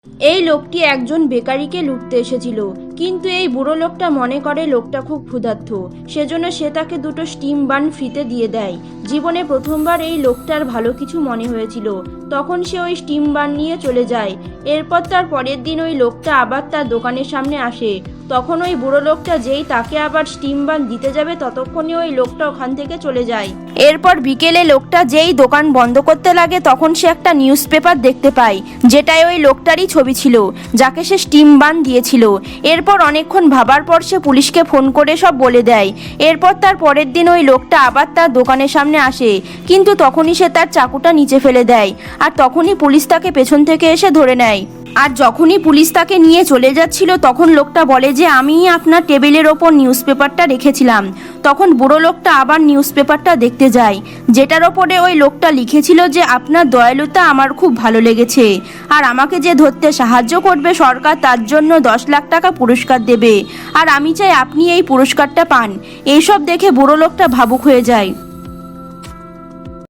এই লোকটি একজন বেকারিকে লুটতে এসেছিল, কিন্তু এই বুড়ো লোকটা মনে করে লোকটা খুব ক্ষুধার্ত, সেজন্য সে তাকে দুটো স্টিম বান ফ্রিতে দিয়ে দেয়। জীবনে প্রথমবার এই লোকটার ভালো কিছু মনে হয়েছিল, তখন সে ওই স্টিম বান নিয়ে চলে যায়। এরপর তার পরের দিন ওই লোকটা আবার তার দোকানের সামনে আসে, তখন ওই বুড়ো লোকটা যেই তাকে আবার স্টিম বান দিতে যাবে ততক্ষণে ওই লোকটা ওখান থেকে চলে যায়। এরপর বিকেলে লোকটা যেই দোকান বন্ধ করতে লাগে তখন সে একটা নিউজ পেপার দেখতে পায়, যেটায় ওই লোকটারই ছবি ছিল যাকে সে স্টিম বান দিয়েছিল। এরপর অনেকক্ষণ ভাবার পর সে পুলিশকে ফোন করে সব বলে দেয়। এরপর তার পরের দিন ওই লোকটা আবার তার দোকানের সামনে আসে, কিন্তু তখনই সে তার চাকুটা নিচে ফেলে দেয়, আর তখনই পুলিশ তাকে পেছন থেকে এসে ধরে নেয়। আর যখনই পুলিশ তাকে নিয়ে চলে যাচ্ছিল তখন লোকটা বলে যে আমিই আপনার টেবিলের ওপর নিউজ পেপারটা রেখেছিলাম। তখন বুড়ো লোকটা আবার নিউজ পেপারটা দেখতে যায়, যেটার ওপরে ওই লোকটা লিখেছিল যে আপনার দয়ালুতা আমার খুব ভালো লেগেছে, আর আমাকে যে ধরতে সাহায্য করবে সরকার তার জন্য 10 লাখ টাকা পুরস্কার দেবে, আর আমি চাই আপনি এই পুরস্কারটা পান। এইসব দেখে বুড়ো লোকটা ভাবুক হয়ে যায়।